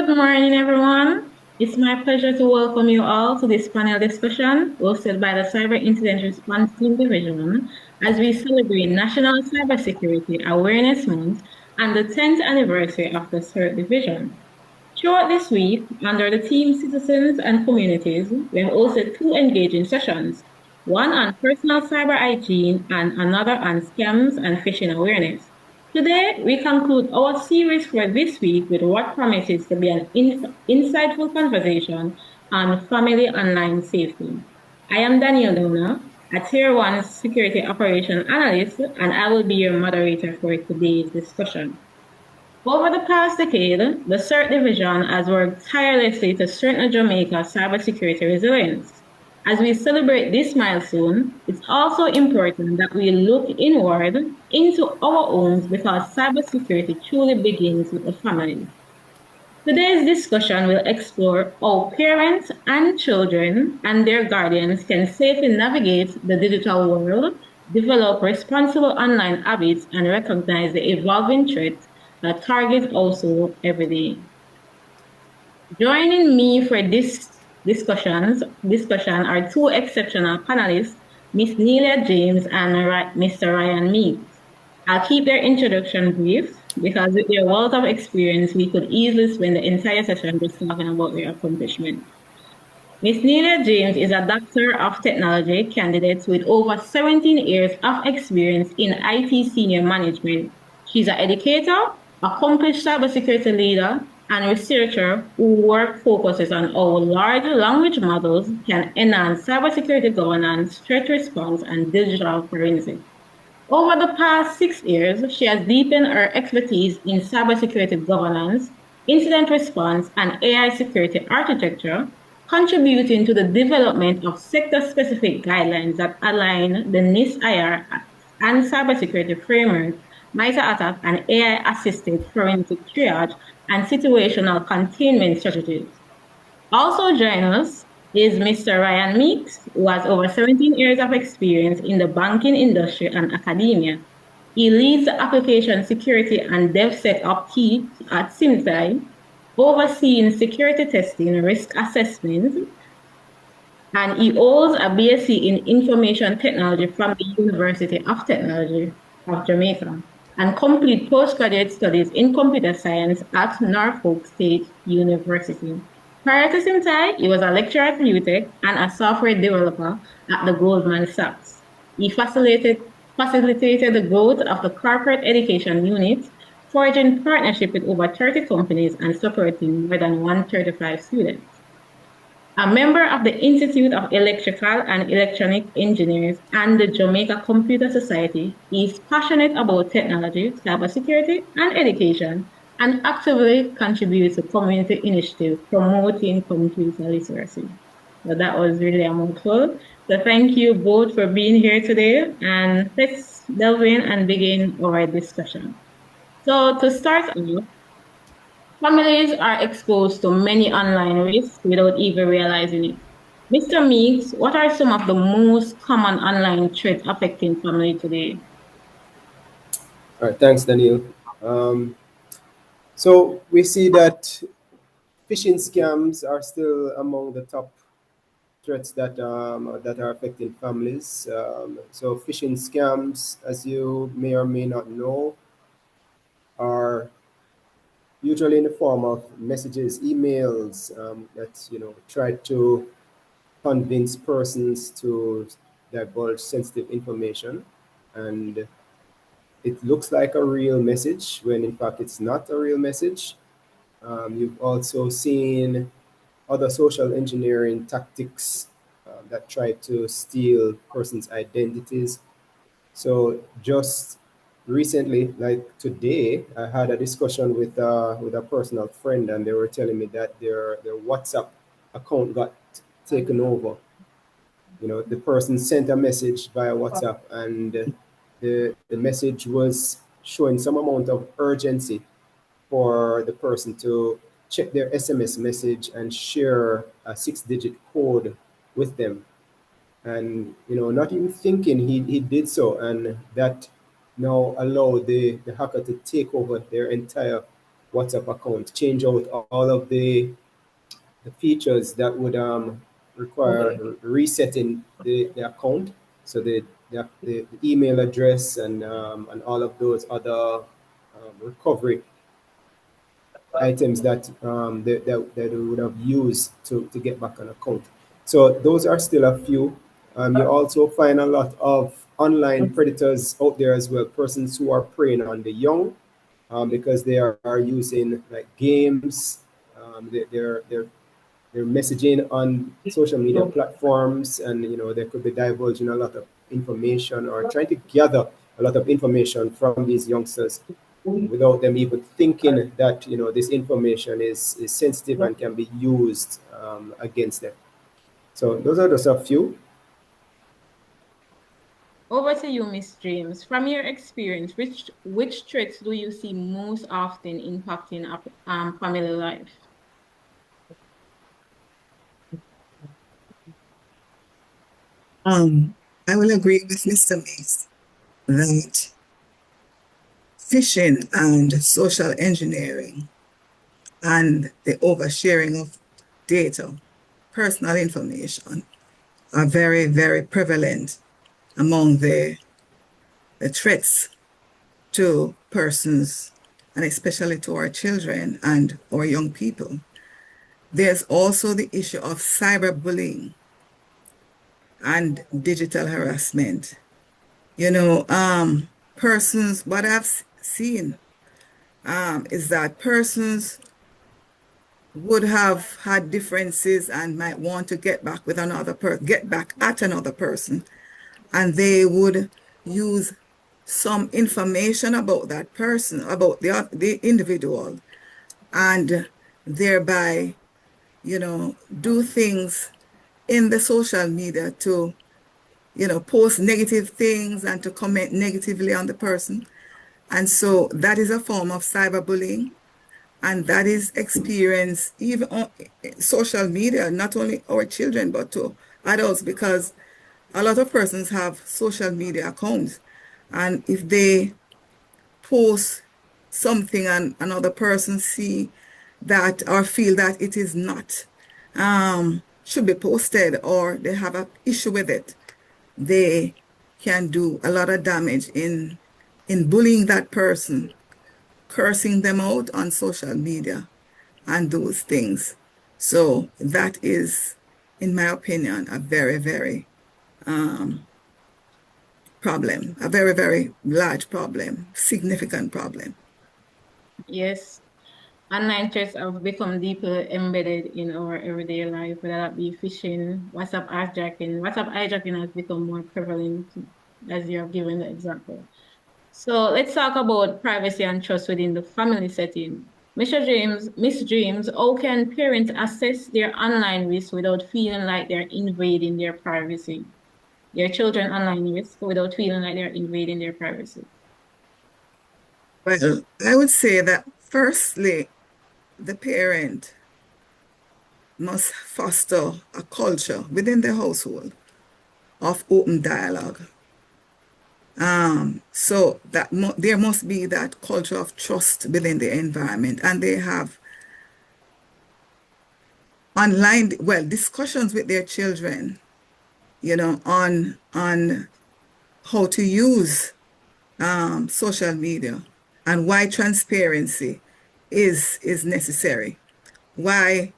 Good morning, everyone. It's my pleasure to welcome you all to this panel discussion hosted by the Cyber Incident Response Team Division as we celebrate National Cybersecurity Awareness Month and the 10th anniversary of the CERT Division. Throughout this week, under the theme Citizens and Communities, we have hosted two engaging sessions, one on personal cyber hygiene and another on scams and phishing awareness. Today, we conclude our series for this week with what promises to be an insightful conversation on family online safety. I am Danielle Dona, a Tier 1 Security Operation Analyst, and I will be your moderator for today's discussion. Over the past decade, the CERT division has worked tirelessly to strengthen Jamaica's cybersecurity resilience. As we celebrate this milestone, it's also important that we look inward into our homes because cybersecurity truly begins with the family. Today's discussion will explore how parents and children and their guardians can safely navigate the digital world, develop responsible online habits, and recognize the evolving threats that target households every day. Joining me for this discussion are two exceptional panelists, Ms. Nelia James and Mr. Ryan Meeks. I'll keep their introduction brief because with their wealth of experience, we could easily spend the entire session just talking about their accomplishments. Ms. Nelia James is a Doctor of Technology candidate with over 17 years of experience in IT senior management. She's an educator, accomplished cybersecurity leader, and researcher whose work focuses on how large language models can enhance cybersecurity governance, threat response, and digital forensics. Over the past 6 years, she has deepened her expertise in cybersecurity governance, incident response, and AI security architecture, contributing to the development of sector-specific guidelines that align the NIST-IR and cybersecurity framework, MITRE ATT&CK, and AI-assisted forensic triage and situational containment strategies. Also joining us is Mr. Ryan Meeks, who has over 17 years of experience in the banking industry and academia. He leads the application security and DevSecOps team at Simtai, overseeing security testing, risk assessment, and he holds a BSc in Information Technology from the University of Technology of Jamaica and complete postgraduate studies in computer science at Norfolk State University. Prior to Simtai, he was a lecturer at UTech and a software developer at the Goldman Sachs. He facilitated the growth of the corporate education unit, forging partnership with over 30 companies and supporting more than 135 students. A member of the Institute of Electrical and Electronic Engineers and the Jamaica Computer Society, he is passionate about technology, cybersecurity, and education, and actively contributes to community initiatives promoting computer literacy. So that was really a mouthful. So thank you both for being here today, and let's delve in and begin our discussion. So to start off, families are exposed to many online risks without even realizing it. Mr. Meeks, what are some of the most common online threats affecting family today? All right, thanks, Daniel. So we see that phishing scams are still among the top threats that that are affecting families. So phishing scams, as you may or may not know, are usually in the form of messages, emails that try to convince persons to divulge sensitive information, and it looks like a real message when in fact it's not a real message. You've also seen other social engineering tactics that try to steal persons' identities. So just recently, like today, I had a discussion with a personal friend, and they were telling me that their WhatsApp account got taken over. The person sent a message via WhatsApp, and the message was showing some amount of urgency for the person to check their SMS message and share a 6-digit code with them. And not even thinking, he did so, and that now allowed the hacker to take over their entire WhatsApp account, change out all of the features that would require resetting the account. So the email address and all of those other recovery items that we would have used to get back on account. So those are still a few. You also find a lot of online predators out there as well, persons who are preying on the young because they are using like games. They're messaging on social media platforms, and they could be divulging a lot of information or trying to gather a lot of information from these youngsters without them even thinking that this information is sensitive and can be used against them. So those are just a few. Over to you, Miss James. From your experience, which traits do you see most often impacting family life? I will agree with Mr. Mace that phishing and social engineering and the oversharing of data, personal information, are very, very prevalent among the threats to persons and especially to our children and our young people. There's also the issue of cyberbullying and digital harassment. Persons, what I've seen is that persons would have had differences and might want to get back with another person, get back at another person, and they would use some information about that person, about the individual, and thereby, do things in the social media to, post negative things and to comment negatively on the person. And so that is a form of cyberbullying. And that is experienced even on social media, not only our children, but to adults, because a lot of persons have social media accounts. And if they post something and another person see that or feel that it is not should be posted, or they have an issue with it, they can do a lot of damage in bullying that person, cursing them out on social media and those things. So that is, in my opinion, a very, very problem, a very, very large problem, significant problem. Yes, online threats have become deeply embedded in our everyday life, whether that be phishing, WhatsApp hijacking. WhatsApp hijacking has become more prevalent, as you have given the example. So let's talk about privacy and trust within the family setting. Mr. James, Miss James, how can parents assess their online risk without feeling like they're invading their privacy? Their children online risk without feeling like they're invading their privacy. Well, I would say that firstly, the parent must foster a culture within the household of open dialogue. So that there must be that culture of trust within the environment, and they have online, well, discussions with their children, on how to use social media and why transparency is necessary, why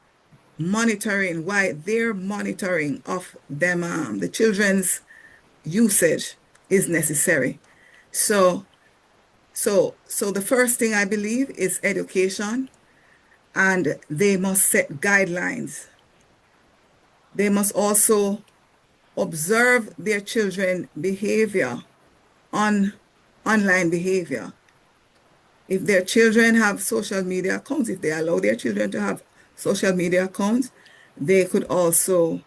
why their monitoring of them, the children's usage is necessary. So, so the first thing I believe is education, and they must set guidelines. They must also observe their children behavior on online behavior. If their children have social media accounts, if they allow their children to have social media accounts, they could also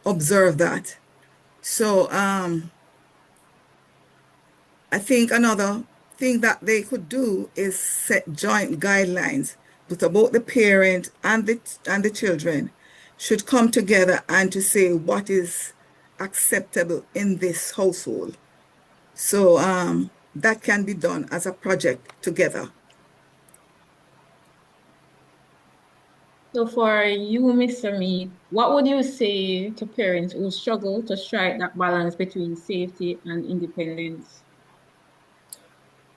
observe that. So I think another thing that they could do is set joint guidelines, but about the parent and the children should come together and to say what is acceptable in this household. So that can be done as a project together. So for you, Mr. Mead, what would you say to parents who struggle to strike that balance between safety and independence?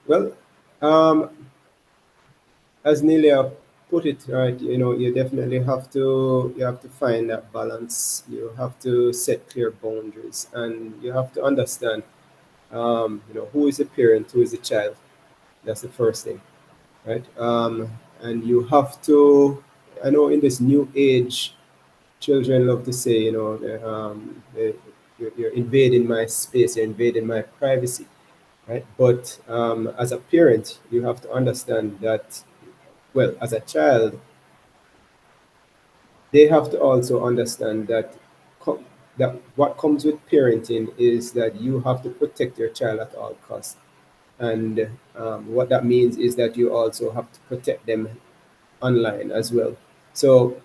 Well, um, as Nelia put it, right, you definitely have to find that balance. You have to set clear boundaries, and you have to understand, who is the parent, who is the child. That's the first thing, right? And you have to, I know in this new age, children love to say, you're invading my space, you're invading my privacy, right? But as a parent, you have to understand that, well, as a child, they have to also understand that that what comes with parenting is that you have to protect your child at all costs. And what that means is that you also have to protect them online as well. So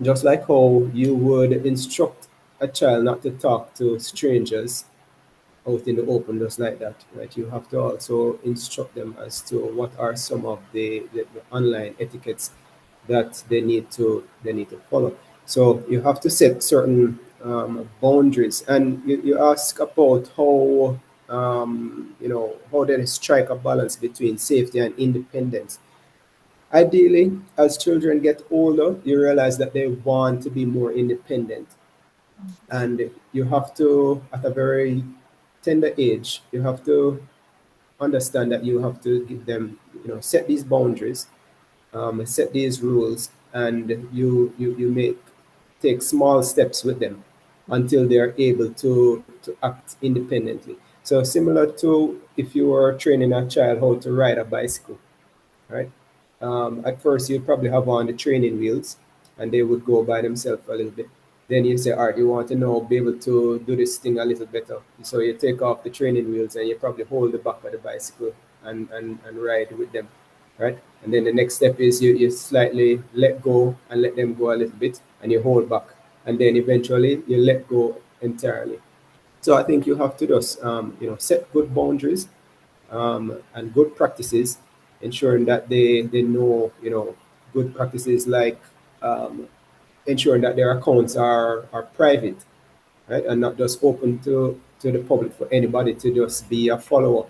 just like how you would instruct a child not to talk to strangers out in the open just like that, right? You have to also instruct them as to what are some of the online etiquettes that they need to follow. So you have to set certain boundaries. And you ask about how they strike a balance between safety and independence. Ideally, as children get older, you realize that they want to be more independent, and you have to, at a very tender age, you have to understand that you have to give them, set these boundaries, set these rules, and you make take small steps with them until they are able to act independently. So similar to if you were training a child how to ride a bicycle, right? At first, you'd probably have on the training wheels, and they would go by themselves a little bit. Then you say, all right, you want to know, be able to do this thing a little better. So you take off the training wheels and you probably hold the back of the bicycle and ride with them, right? And then the next step is you slightly let go and let them go a little bit, and you hold back. And then eventually you let go entirely. So I think you have to just, set good boundaries and good practices, ensuring that they know, good practices like um, ensuring that their accounts are private, right, and not just open to the public for anybody to just be a follower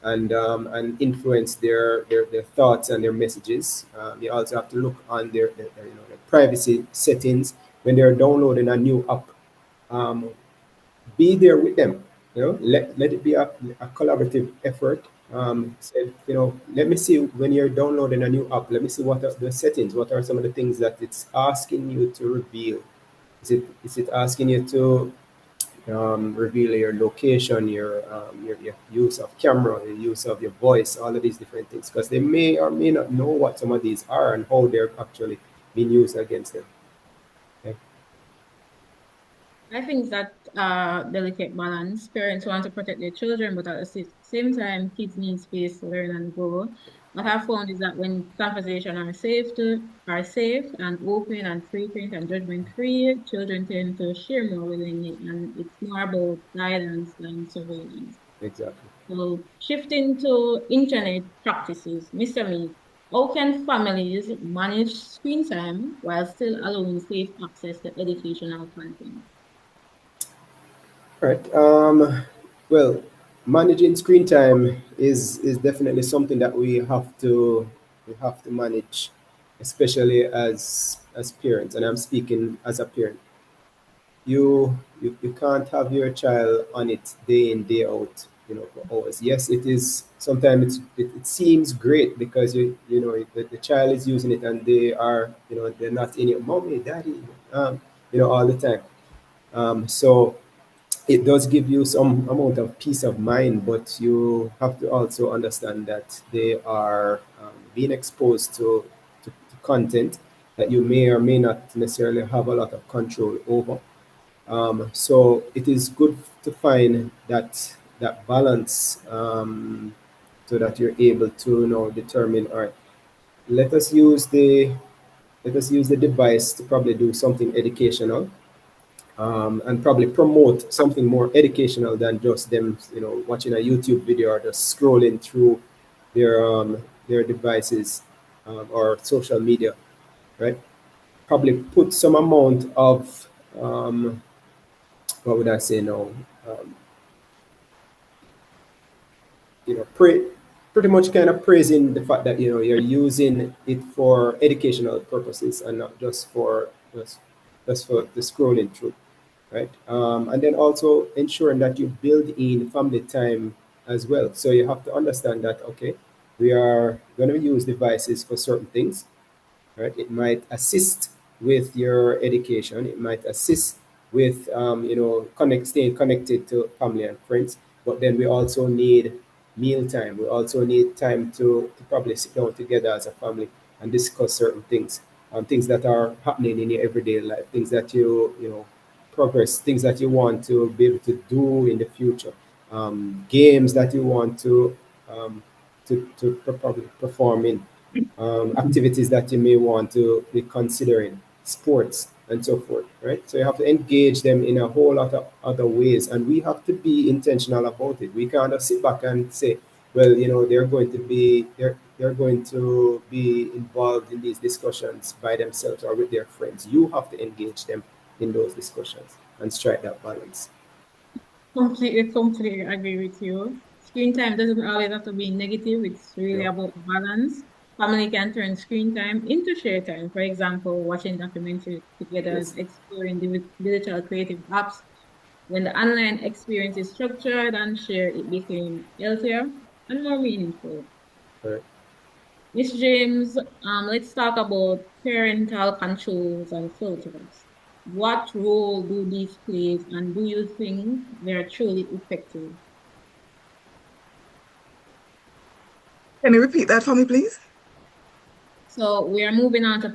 and influence their thoughts and their messages. You also have to look on their privacy settings when they're downloading a new app. Um, be there with them. Let it be a collaborative effort. Say, let me see when you're downloading a new app. Let me see what are the settings. What are some of the things that it's asking you to reveal? Is it asking you to reveal your location, your use of camera, the use of your voice, all of these different things? Because they may or may not know what some of these are and how they're actually being used against them. Okay? I think that delicate balance. Parents want to protect their children, but at the same time, kids need space to learn and grow. What I've found is that when conversations are safe and open and frequent and judgment free, children tend to share more willingly, and it's more about guidance than surveillance. Exactly. So shifting to internet practices, Mr. Mead, how can families manage screen time while still allowing safe access to educational content? Right. Well, managing screen time is definitely something that we have to manage, especially as parents. And I'm speaking as a parent. You can't have your child on it day in day out, for hours. Yes, it is. Sometimes it seems great because the child is using it and they're not in it, mommy, daddy, all the time. So it does give you some amount of peace of mind, but you have to also understand that they are being exposed to content that you may or may not necessarily have a lot of control over. So it is good to find that balance, so that you're able to determine, all right, let us use the let us use the device to probably do something educational, and probably promote something more educational than just them, watching a YouTube video or just scrolling through their devices, or social media, right? probably put some amount of what would I say now? Um, pretty much kind of praising the fact that you're using it for educational purposes and not just for the scrolling through, right? And then also ensuring that you build in family time as well. So you have to understand that okay, we are going to use devices for certain things, right? It might assist with your education. It might assist with staying connected to family and friends. But then we also need meal time. We also need time to probably sit down together as a family and discuss certain things, things that are happening in your everyday life, things that progress, things that you want to be able to do in the future, games that you want um, to probably perform in, activities that you may want to be considering, sports and so forth, right? So you have to engage them in a whole lot of other ways, and we have to be intentional about it. We can't just sit back and say, well, they're going to be involved in these discussions by themselves or with their friends. You have to engage them in those discussions and strike that balance. Completely agree with you. Screen time doesn't always have to be negative. It's really No, about balance. Family can turn screen time into share time. For example, watching documentaries together, yes, exploring digital creative apps. When the online experience is structured and shared, it became healthier and more meaningful. correct. Miss James, let's talk about parental controls and filters. What role do these play, and do you think they are truly effective? Can you repeat that for me, please? So we are moving on to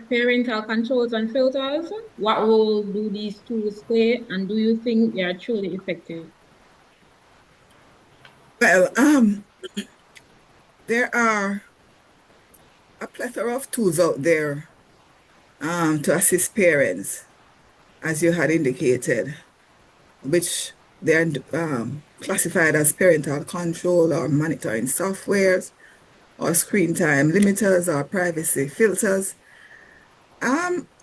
parental controls and filters. What role do these tools play, and do you think they are truly effective? Well, there are a plethora of tools out there to assist parents, as you had indicated, which they're classified as parental control or monitoring softwares or screen time limiters or privacy filters.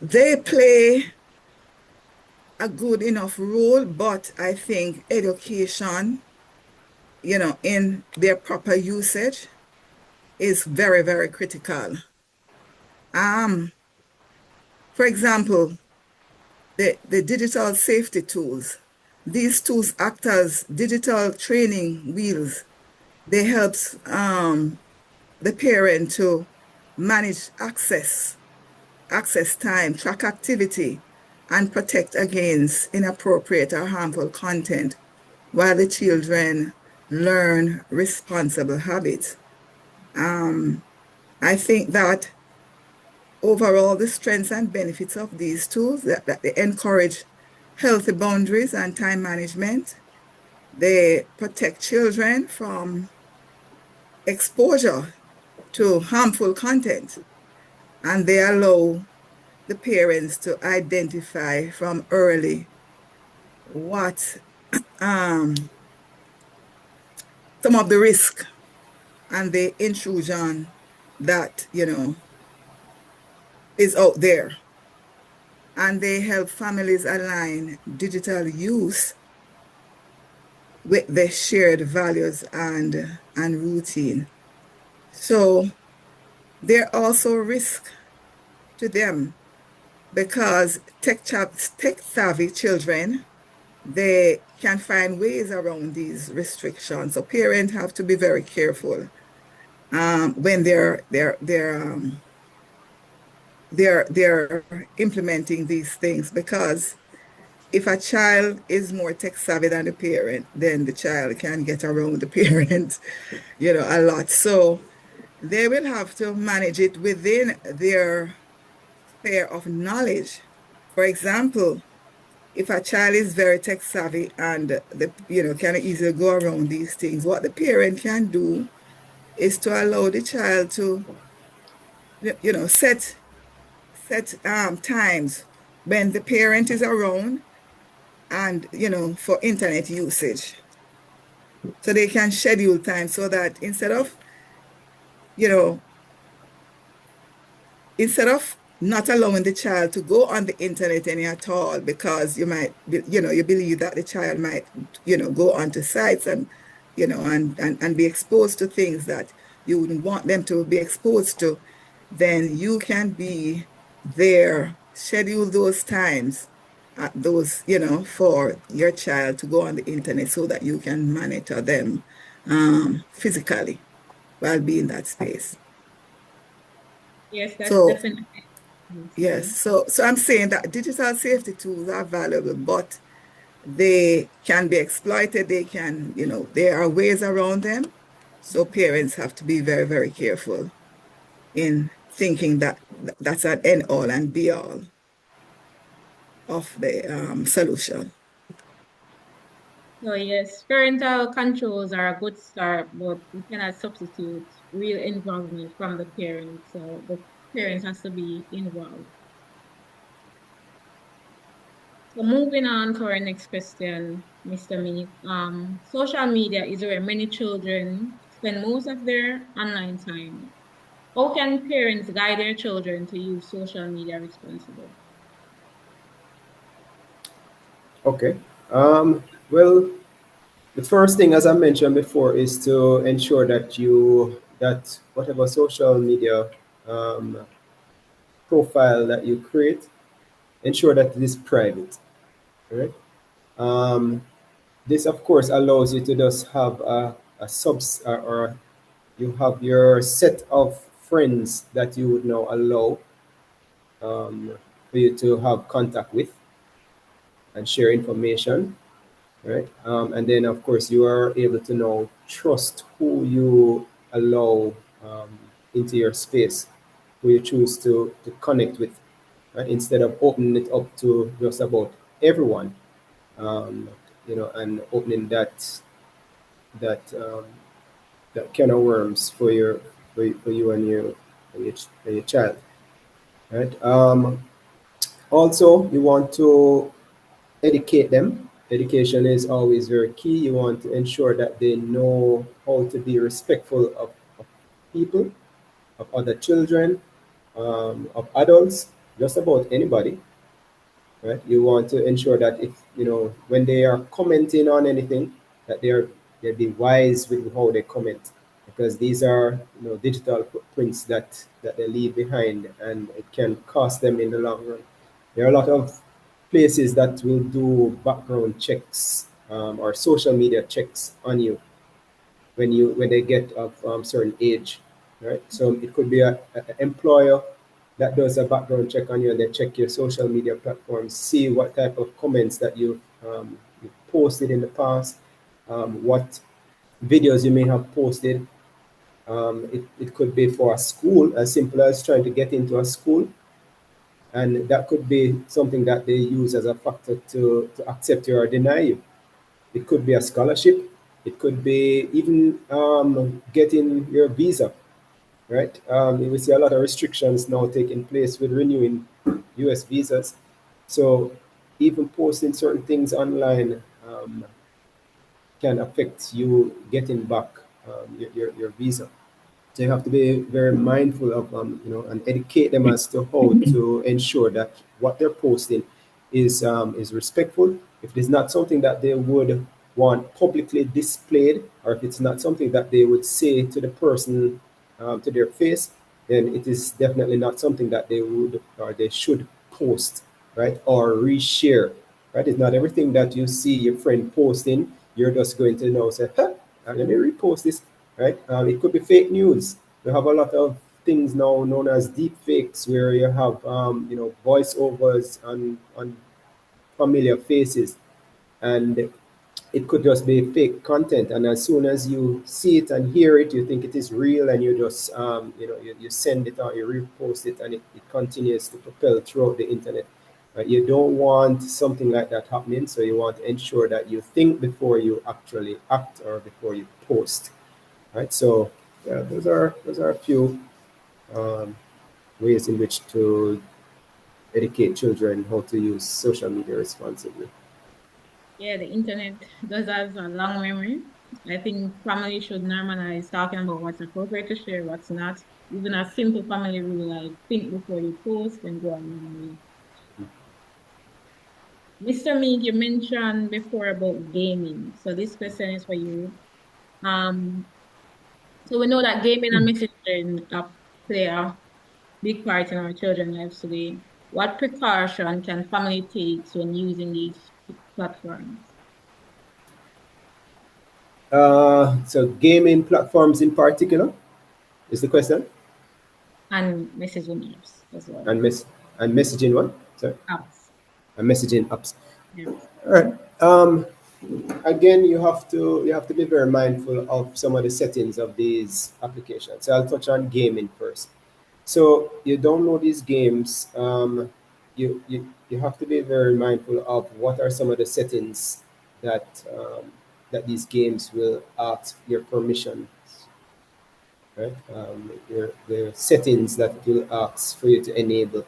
They play a good enough role, but I think education, in their proper usage is very, very critical. Um, for example, the digital safety tools. These tools act as digital training wheels. They help the parent to manage access time, track activity, and protect against inappropriate or harmful content while the children learn responsible habits. Um, I think that overall, the strengths and benefits of these tools that they encourage healthy boundaries and time management. They protect children from exposure to harmful content, and they allow the parents to identify from early what some of the risk and the intrusion that is out there, and they help families align digital use with the shared values and routine. So there are also risk to them because tech savvy children, they can find ways around these restrictions. So parents have to be very careful when they're implementing these things, because if a child is more tech savvy than the parent, then the child can get around the parent, a lot. So they will have to manage it within their sphere of knowledge. For example, if a child is very tech savvy and can easily go around these things, what the parent can do is to allow the child to, set times when the parent is around and for internet usage, so they can schedule time so that you know instead of not allowing the child to go on the internet any at all, because you might, you believe that the child might, go onto sites and, and be exposed to things that you wouldn't want them to be exposed to, then you can be there, schedule those times at those, for your child to go on the internet so that you can monitor them physically while being in that space. Yes, that's So definitely yes, necessary. so I'm saying that digital safety tools are valuable, but they can be exploited. They can, there are ways around them. So parents have to be very, very careful in thinking that that's an end all and be all of the solution. So yes, parental controls are a good start, but we cannot substitute real involvement from the parents. So the parents has to be involved. So moving on to our next question, Mr. Meek. Social media is where many children spend most of their online time. How can parents guide their children to use social media responsibly? Okay. Well, the first thing, as I mentioned before, is to ensure that whatever social media um, profile that you create, ensure that it is private. Right. Um, this, of course, allows you to just have a subs or you have your set of friends that you would now allow for you to have contact with and share information, right? And then, of course, you are able to now trust who you allow into your space, who you choose to connect with, right? Instead of opening it up to just about everyone, um, and opening that that can of worms for you and your child, right? Also, you want to educate them. Education is always very key. You want to ensure that they know how to be respectful of people, of other children, of adults, just about anybody, right? You want to ensure that if when they are commenting on anything, that they be wise with how they comment, because these are digital footprints that they leave behind, and it can cost them in the long run. There are a lot of places that will do background checks or social media checks on you when they get of certain age, right? So it could be a employer that does a background check on you, and they check your social media platforms, see what type of comments that you've posted in the past, what videos you may have posted. It could be for a school, as simple as trying to get into a school, and that could be something that they use as a factor to accept you or deny you. It could be a scholarship. It could be even getting your visa, right? We see a lot of restrictions now taking place with renewing U.S. visas. So even posting certain things online can affect you getting back your visa. So you have to be very mindful of and educate them as to how to ensure that what they're posting is respectful. If it's not something that they would want publicly displayed, or if it's not something that they would say to the person to their face, then it is definitely not something that they would or they should post, right, or reshare, right? It's not everything that you see your friend posting you're just going to say, huh, let me repost this, right? It could be fake news. We have a lot of things now known as deep fakes, where you have voiceovers on familiar faces, and it could just be fake content. And as soon as you see it and hear it, you think it is real, and you just you send it out, you repost it, and it continues to propel throughout the internet. You don't want something like that happening, so you want to ensure that you think before you actually act or before you post, right? So yeah, those are a few um, ways in which to educate children how to use social media responsibly. Yeah, the internet does have a long memory. I think families should normalize talking about what's appropriate to share, what's not. Even a simple family rule like think before you post and go a long way. Mr. Meek, you mentioned before about gaming. So this question is for you. Um, so we know that gaming and messaging play a big part in our children's lives today. What precaution can family take when using these platforms So gaming platforms in particular is the question, and messaging apps as well? and messaging one. Sorry, Apps. and messaging apps. Yes. All right. Again, you have to be very mindful of some of the settings of these applications. So I'll touch on gaming first. So you download these games. You have to be very mindful of what are some of the settings that these games will ask your permission, right? The settings that it will ask for you to enable.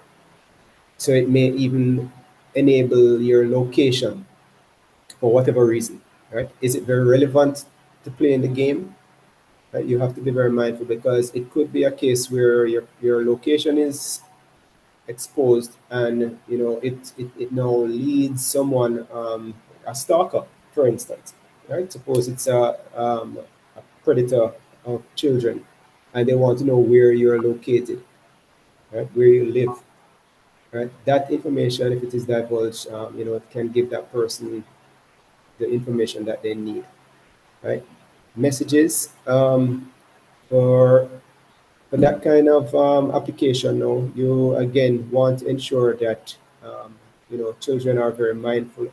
So it may even enable your location for whatever reason, right? Is it very relevant to play in the game? Right? You have to be very mindful because it could be a case where your location is exposed and it now leads someone, a stalker, for instance, right? Suppose it's a predator of children and they want to know where you're located, right? Where you live, right? That information, if it is divulged, it can give that person the information that they need, right? Messages, for for that kind of application, now you again want to ensure that children are very mindful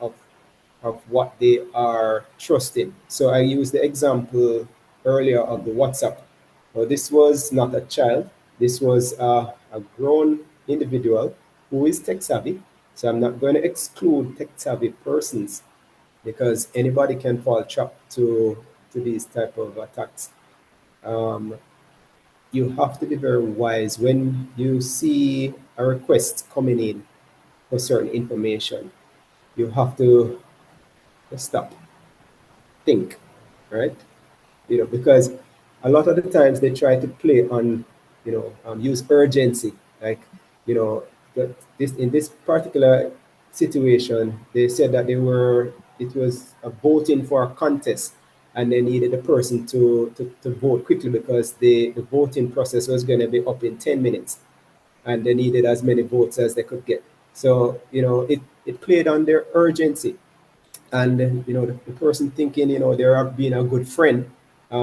of what they are trusting. So I used the example earlier of the WhatsApp. Well, this was not a child. This was a grown individual who is tech savvy. So I'm not going to exclude tech savvy persons because anybody can fall trap to these type of attacks. Um, you have to be very wise when you see a request coming in for certain information. You have to stop, think, right? Because a lot of the times they try to play on, use urgency. Like, you know, this in this particular situation, they said that it was a voting for a contest, and they needed a person to vote quickly because the voting process was going to be up in 10 minutes, and they needed as many votes as they could get. So, it played on their urgency, and the person thinking they're being a good friend,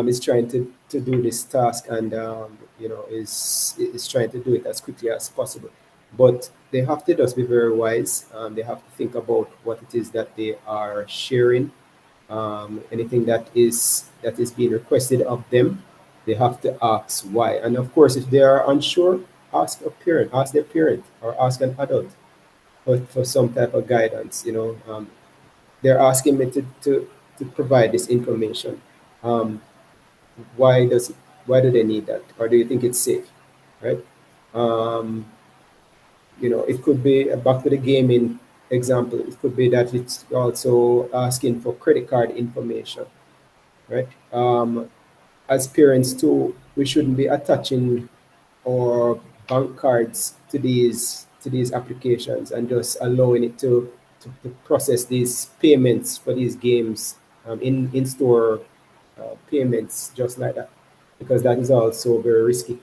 is trying to do this task, and is trying to do it as quickly as possible, but they have to just be very wise. They have to think about what it is that they are sharing. Anything that is being requested of them, they have to ask why, and of course if they are unsure, ask their parent or ask an adult for some type of guidance. They're asking me to provide this information. Um, why do they need that? Or do you think it's safe? Right? Um, it could be, back to the gaming example, it could be that it's also asking for credit card information, right? As parents too, we shouldn't be attaching our bank cards to these applications and just allowing it to process these payments for these games, in store payments just like that, because that is also very risky.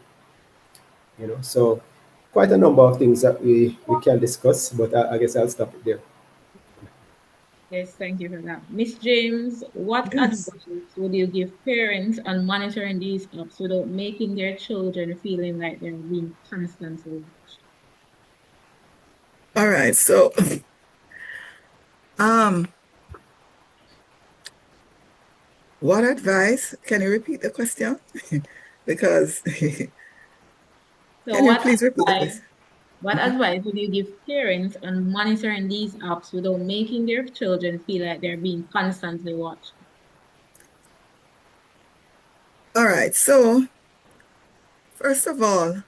So quite a number of things that we can discuss, but I guess I'll stop it there. Yes, thank you for that. Miss James, what Yes. advice would you give parents on monitoring these apps without making their children feeling like they're being constantly watched? All right. So, um, what advice? Can you repeat the question? Because So can you please repeat the question? what advice would you give parents on monitoring these apps without making their children feel like they're being constantly watched? All right. So, first of all,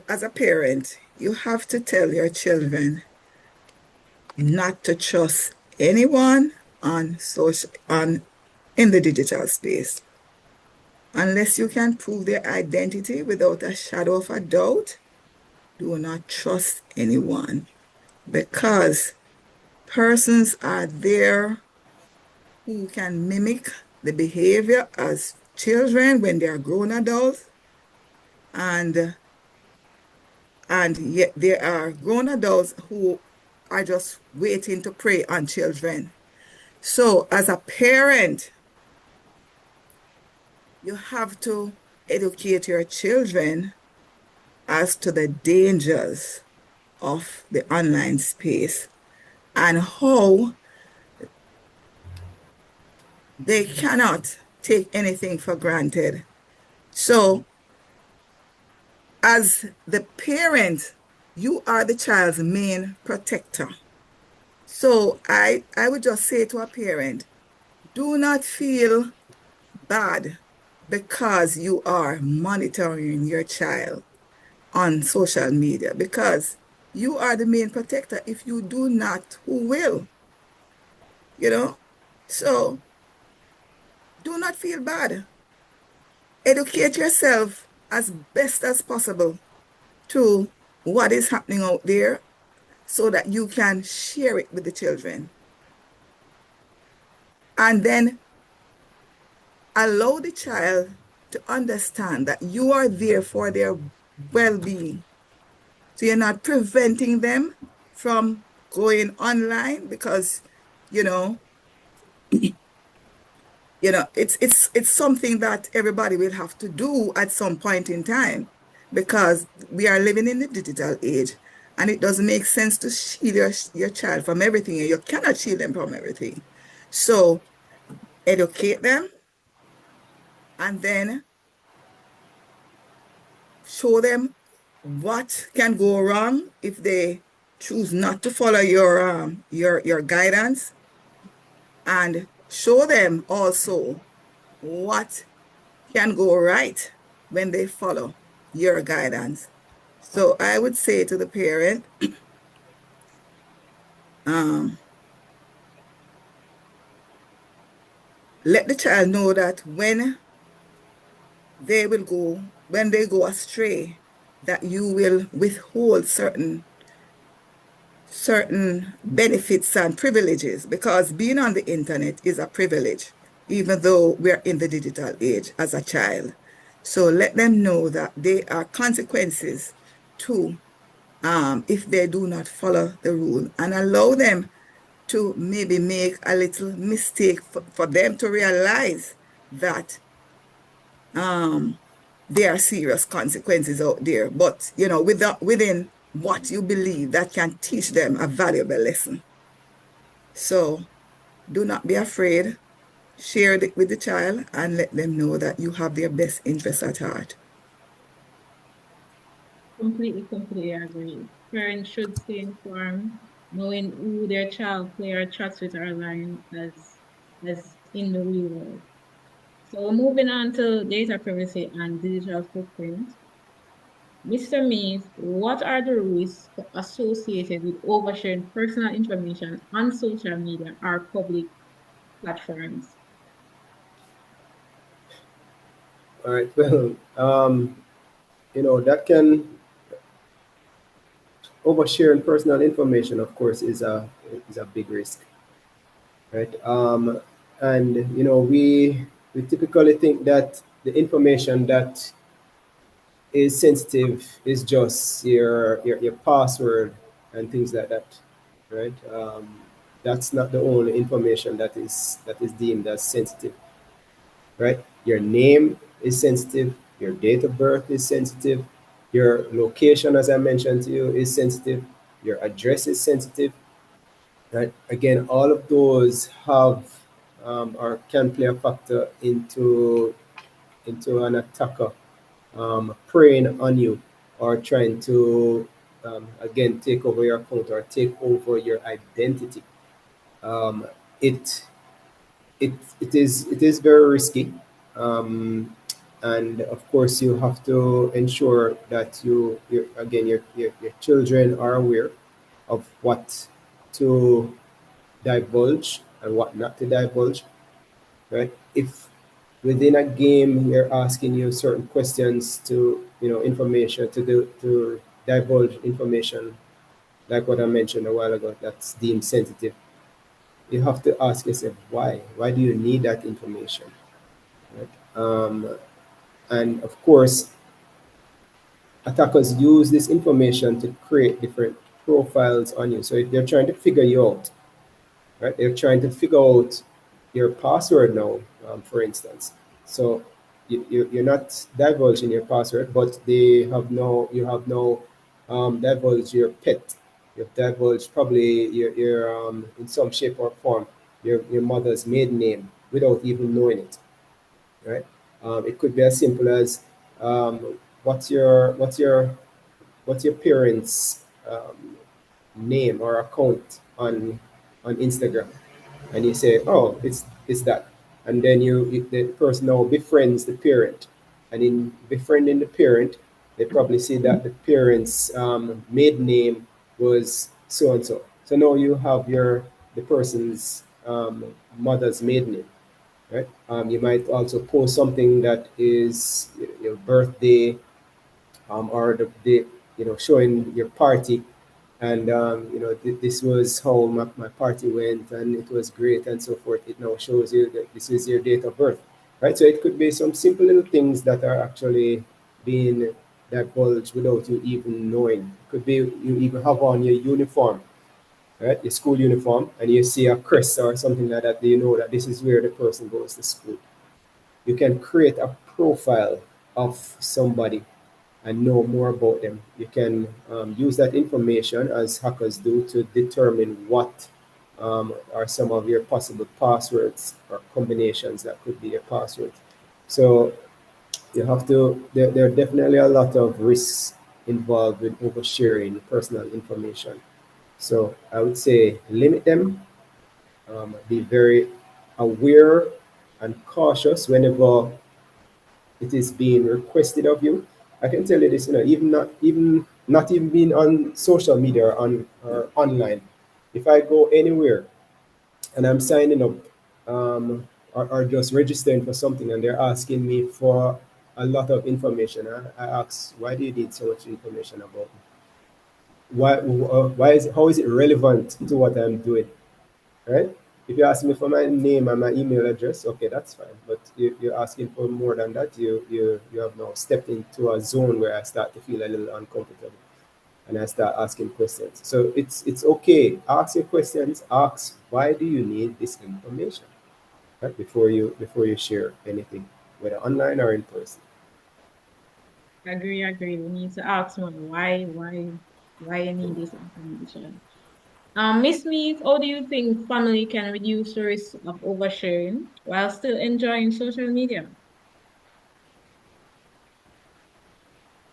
as a parent, you have to tell your children not to trust anyone on social on in the digital space. Unless you can prove their identity without a shadow of a doubt, do not trust anyone, because persons are there who can mimic the behavior as children when they are grown adults, and yet there are grown adults who are just waiting to prey on children. So as a parent, you have to educate your children as to the dangers of the online space and how they cannot take anything for granted. So as the parent, you are the child's main protector. So I would just say to a parent, do not feel bad because you are monitoring your child on social media, because you are the main protector. If you do not, who will? You know? So do not feel bad. Educate yourself as best as possible to what is happening out there so that you can share it with the children. And then allow the child to understand that you are there for their well-being. So you're not preventing them from going online because, you know, it's something that everybody will have to do at some point in time, because we are living in the digital age, and it doesn't make sense to shield your child from everything, and you cannot shield them from everything. So educate them, and then show them what can go wrong if they choose not to follow your guidance, and show them also what can go right when they follow your guidance. So I would say to the parent, let the child know that when they go astray, that you will withhold certain benefits and privileges, because being on the internet is a privilege, even though we're in the digital age as a child. So let them know that there are consequences to if they do not follow the rule, and allow them to maybe make a little mistake for them to realize that there are serious consequences out there, but within what you believe that can teach them a valuable lesson. So do not be afraid. Share it with the child and let them know that you have their best interests at heart. Completely agree. Parents should stay informed, knowing who their child play or chats with online as in the real world. So moving on to data privacy and digital footprint. Mr. Mees, what are the risks associated with oversharing personal information on social media or public platforms? All right. Well, that can oversharing personal information, of course, is a big risk, right? And we typically think that the information that is sensitive is just your password and things like that, right? That's not the only information that is deemed as sensitive, right? Your name is sensitive, your date of birth is sensitive, your location, as I mentioned to you, is sensitive, your address is sensitive, right? Again, all of those have or can play a factor into an attacker preying on you or trying to again take over your account or take over your identity. Um, it it is very risky, um, and of course you have to ensure that your children are aware of what to divulge and what not to divulge, right? If within a game, you're asking you certain questions to, information to divulge information, like what I mentioned a while ago, that's deemed sensitive. You have to ask yourself why. Why do you need that information? Right? And of course, attackers use this information to create different profiles on you. So if they're trying to figure you out, right? They're trying to figure out your password now, for instance. So you're not divulging your password, but you have no divulged your pet. You've divulged probably in some shape or form, your mother's maiden name without even knowing it, right? It could be as simple as what's your parents' name or account on Instagram, and you say, "Oh, it's that," and then the person now befriends the parent, and in befriending the parent, they probably see that the parent's maiden name was so and so. So now you have the person's mother's maiden name, right? You might also post something that is your birthday, or showing your party, and this was how my party went, and it was great, and so forth. It now shows you that this is your date of birth, right? So it could be some simple little things that are actually being divulged without you even knowing. It could be you even have on your uniform, right? Your school uniform, and you see a crest or something like that. You know that this is where the person goes to school. You can create a profile of somebody and know more about them. You can use that information, as hackers do, to determine what are some of your possible passwords or combinations that could be your password. So you have to, there are definitely a lot of risks involved with oversharing personal information. So I would say limit them, be very aware and cautious whenever it is being requested of you. I can tell you this, not even being on social media or online. If I go anywhere and I'm signing up, or just registering for something, and they're asking me for a lot of information, I ask, why do you need so much information about me? Why is how is it relevant to what I'm doing? Right? If you ask me for my name and my email address, okay, that's fine. But you're asking for more than that. You have now stepped into a zone where I start to feel a little uncomfortable, and I start asking questions. So it's okay. Ask your questions. Ask, why do you need this information, right? Before you share anything, whether online or in person. Agree, agree. We need to ask more why you need this information. Miss Mead, how do you think family can reduce the risk of oversharing while still enjoying social media?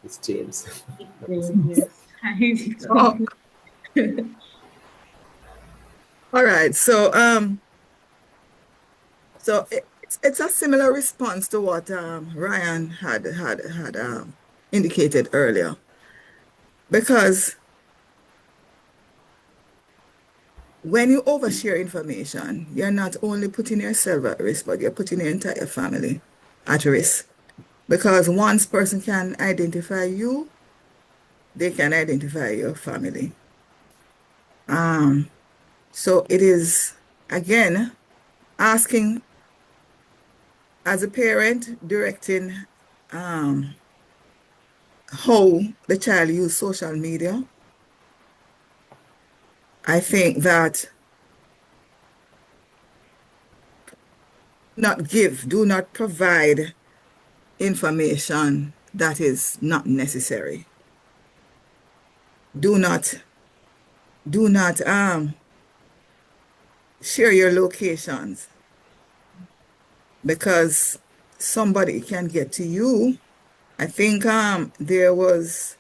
It's James. Yes, I Oh, completely. all right. So it's a similar response to what Ryan had indicated earlier, because when you overshare information, you're not only putting yourself at risk, but you're putting your entire family at risk. Because once person can identify you, they can identify your family. Um, so it is again asking as a parent, directing um, how the child use social media. I think that do not provide information that is not necessary. Do not, do not share your locations, because somebody can get to you. I think there was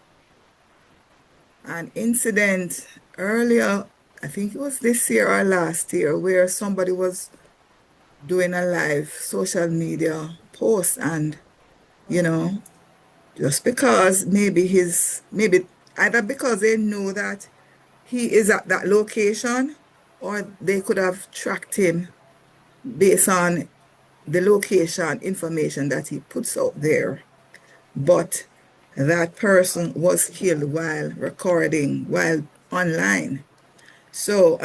an incident earlier, I think it was this year or last year, where somebody was doing a live social media post, and you know just because maybe either because they know that he is at that location, or they could have tracked him based on the location information that he puts out there, but that person was killed while recording, while online. So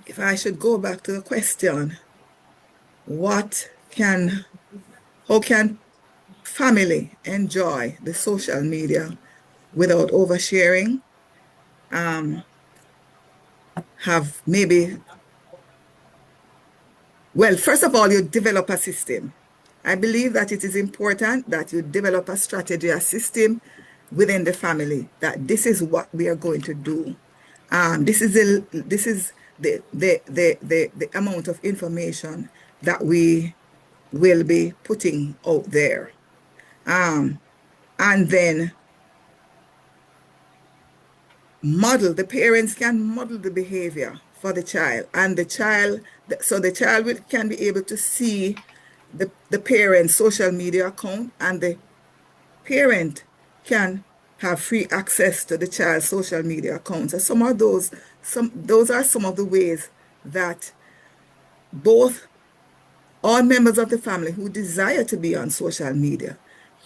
if I should go back to the question, how can family enjoy the social media without oversharing? Have maybe, well, first of all, you develop a system. I believe that it is important that you develop a strategy, a system within the family, that this is what we are going to do. This is the amount of information that we will be putting out there. And then the parents can model the behavior for the child, and so the child can be able to see the parent's social media account, and the parent can have free access to the child's social media accounts. And those are some of the ways that both all members of the family who desire to be on social media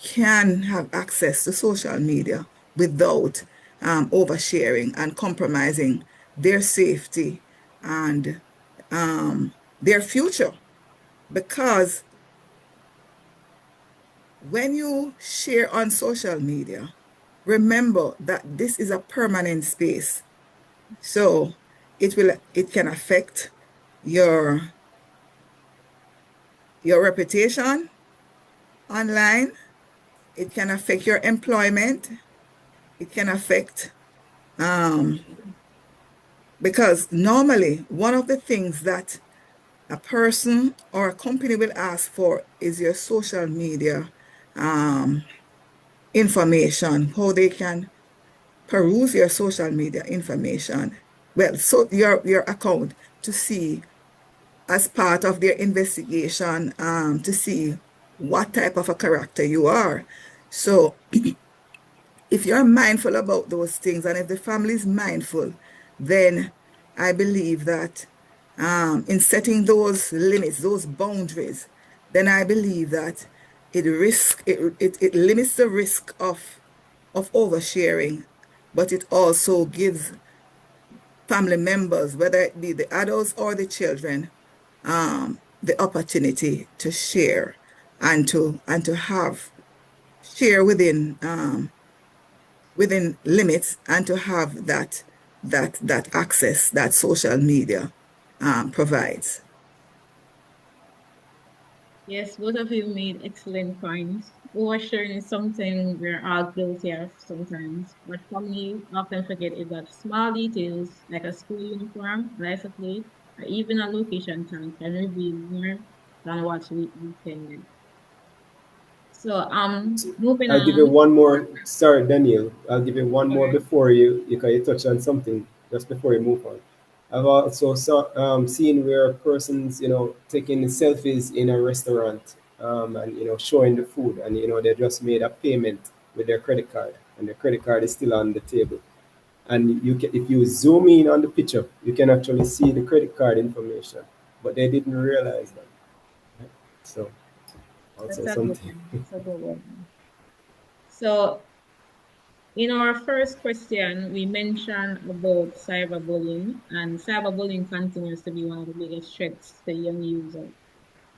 can have access to social media without oversharing and compromising their safety and their future. Because when you share on social media, remember that this is a permanent space. So it can affect your reputation online. It can affect your employment. It can affect, because normally one of the things that a person or a company will ask for is your social media information, how they can peruse your social media information. Well, so your account, to see, as part of their investigation, to see what type of a character you are. So if you're mindful about those things, and if the family is mindful, then I believe that in setting those limits, those boundaries, then I believe that it limits the risk of oversharing, but it also gives family members, whether it be the adults or the children, the opportunity to share and to have share within limits, and to have that access that social media provides. Yes, both of you made excellent points. Oversharing is something we're all guilty of sometimes. What family often forget is that small details like a school uniform, license plate, or even a location tag can reveal more than what we intended. So moving I'll give you on. one more. Sorry, Daniel. I'll give you one All more right. before you touch on something just before you move on. I've also seen where persons, taking selfies in a restaurant, and showing the food, and they just made a payment with their credit card, and the credit card is still on the table. And if you zoom in on the picture, you can actually see the credit card information, but they didn't realize that. So That's also a good something. one. That's a good one. So in our first question, we mentioned about cyberbullying, and cyberbullying continues to be one of the biggest threats to young users.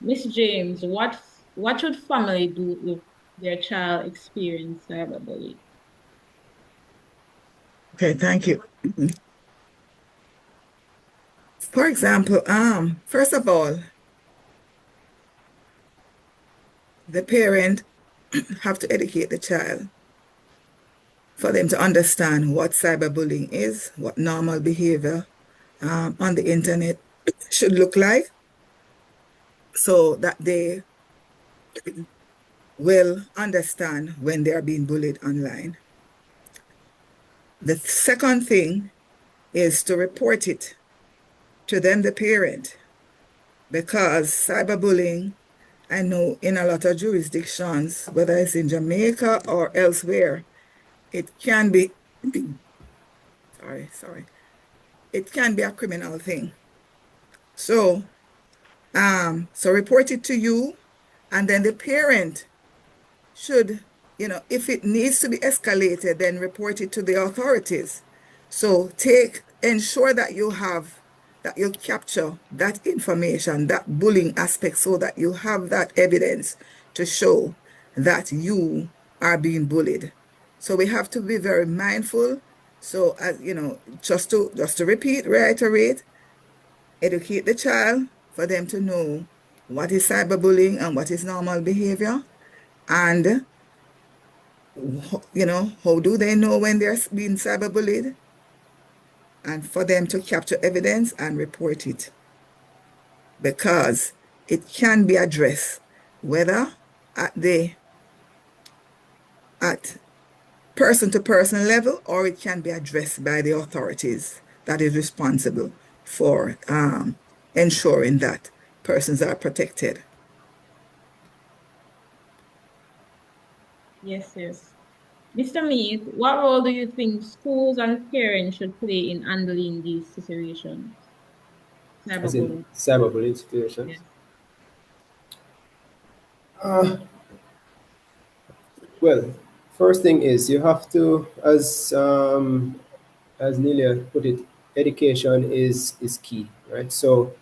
Miss James, what should family do if their child experience cyberbullying? Okay, thank you. For example, first of all, the parent have to educate the child for them to understand what cyberbullying is, what normal behavior on the internet should look like, so that they will understand when they are being bullied online. The second thing is to report it to them, the parent, because cyberbullying, I know in a lot of jurisdictions, whether it's in Jamaica or elsewhere, it can be, sorry, it can be a criminal thing. So So report it to you, and then the parent should, if it needs to be escalated, then report it to the authorities. So ensure that you capture that information, that bullying aspect, so that you have that evidence to show that you are being bullied. So we have to be very mindful. So, as just to reiterate, educate the child for them to know what is cyberbullying and what is normal behavior, and how do they know when they're being cyberbullied, and for them to capture evidence and report it, because it can be addressed, whether at the at person to person level, or it can be addressed by the authorities that is responsible for ensuring that persons are protected. Yes, yes. Mr. Mead, what role do you think schools and parents should play in handling these situations? As in Cyberbullying. cyberbullying situations. Yes. Uh, well, first thing is you have to, as Nelia put it, education is key, right? So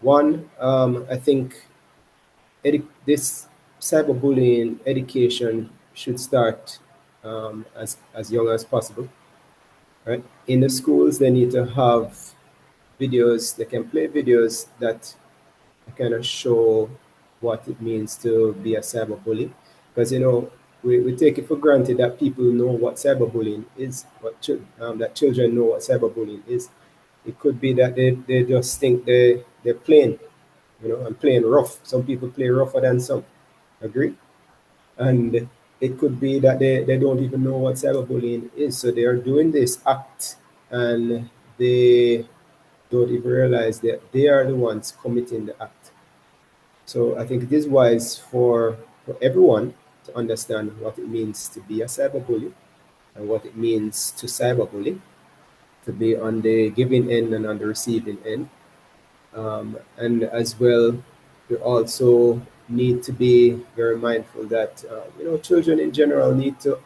one, I think this cyberbullying education should start as young as possible, right? In the schools, they need to have videos. They can play videos that kind of show what it means to be a cyberbully, because we take it for granted that people know what cyberbullying is, that children know what cyberbullying is. It could be that they just think they're playing, and playing rough. Some people play rougher than some. Agree? And it could be that they don't even know what cyberbullying is. So they are doing this act, and they don't even realize that they are the ones committing the act. So I think it is wise for everyone to understand what it means to be a cyberbully and what it means to cyberbully, to be on the giving end and on the receiving end. And as well, we also need to be very mindful that children in general need to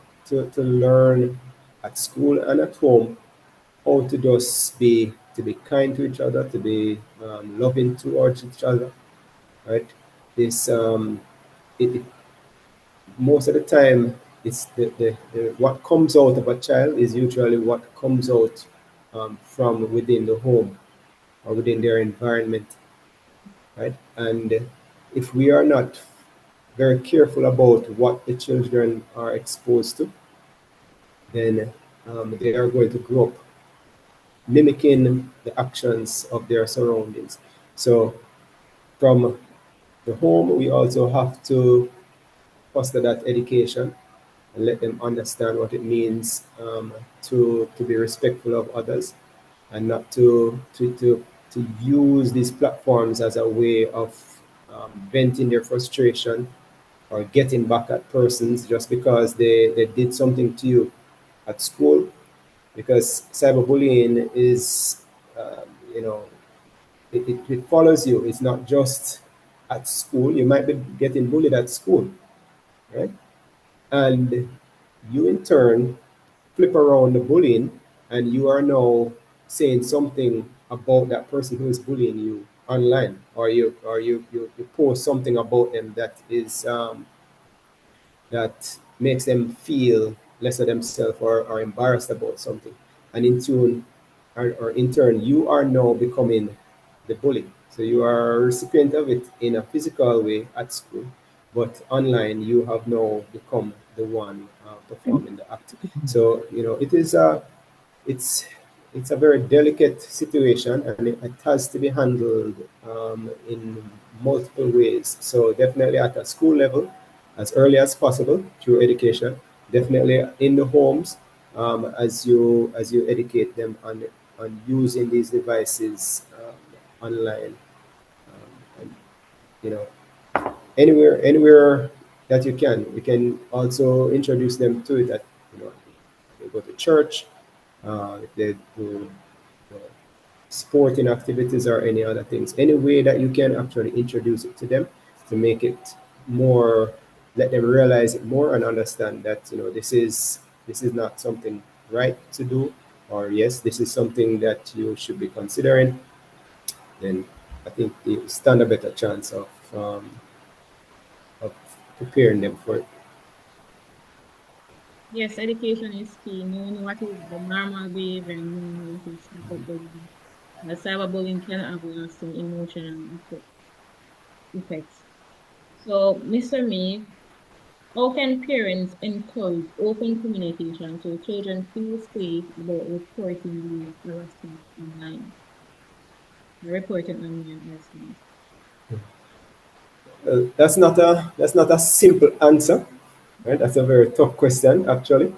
learn at school and at home how to just be kind to each other, to be loving towards each other, right? This it most of the time it's the what comes out of a child is usually what comes out from within the home or within their environment, right? And if we are not very careful about what the children are exposed to, then they are going to grow up mimicking the actions of their surroundings. So from the home, we also have to foster that education and let them understand what it means to be respectful of others, and not to use these platforms as a way of venting their frustration or getting back at persons just because they did something to you at school. Because cyberbullying is, you know, it follows you. It's not just at school. You might be getting bullied at school, right? And you in turn flip around the bullying, and you are now saying something about that person who is bullying you online, or you post something about them that makes them feel less of themselves, or embarrassed about something, and in tune or in turn you are now becoming the bully. So you are a recipient of it in a physical way at school, but online you have now become the one performing the act. So it is it's it's a very delicate situation, and it has to be handled in multiple ways. So definitely at a school level, as early as possible through education. Definitely in the homes, as you educate them on using these devices online, and you know anywhere that you can. You can also introduce them to it. That they go to church, if they do sporting activities or any other things. Any way that you can actually introduce it to them to make it more, let them realize it more and understand that this is not something right to do, or yes, this is something that you should be considering. Then I think you stand a better chance of preparing them for it. Yes, education is key. Knowing what is the normal behavior and knowing what is cyberbullying. The cyberbullying can have lasting emotional effects. So, Mr. May, how can parents encourage open communication so children feel safe about reporting these harassment online, reporting online harassment? That's not a simple answer, right? That's a very tough question, actually.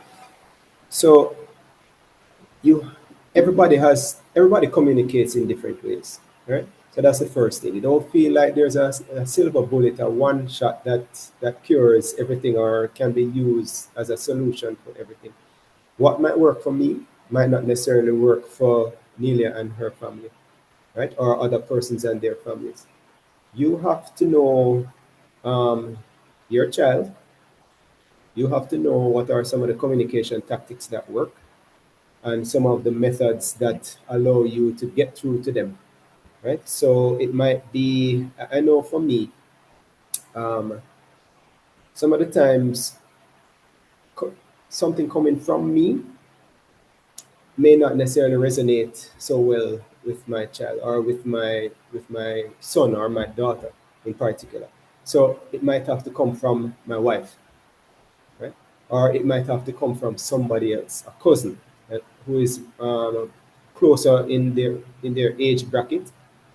So you everybody communicates in different ways, right? So that's the first thing. You don't feel like there's a silver bullet, a one shot that cures everything or can be used as a solution for everything. What might work for me might not necessarily work for Nelia and her family, right? Or other persons and their families. You have to know um, your child. You have to know what are some of the communication tactics that work and some of the methods that allow you to get through to them, right? So it might be, I know for me, um, some of the times co- something coming from me may not necessarily resonate so well with my child or with my son or my daughter in particular. So it might have to come from my wife, right? Or it might have to come from somebody else, a cousin, who is closer in their age bracket,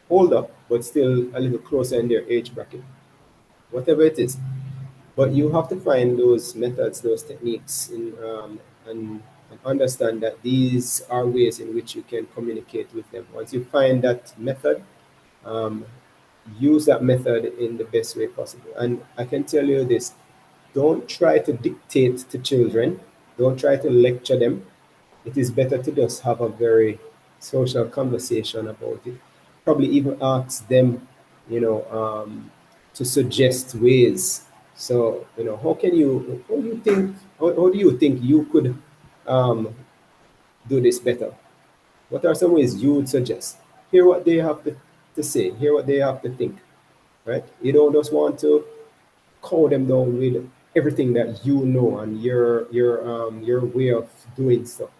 older but still a little closer in their age bracket, whatever it is. But you have to find those methods, those techniques, and understand that these are ways in which you can communicate with them. Once you find that method, um, use that method in the best way possible. And I can tell you this: don't try to dictate to children, don't try to lecture them. It is better to just have a very social conversation about it. Probably even ask them, you know, to suggest ways. So, how do you think you could um, do this better? What are some ways you would suggest? Hear what they have to say, hear what they have to think, right? You don't just want to calm them down with everything that you know and your way of doing stuff.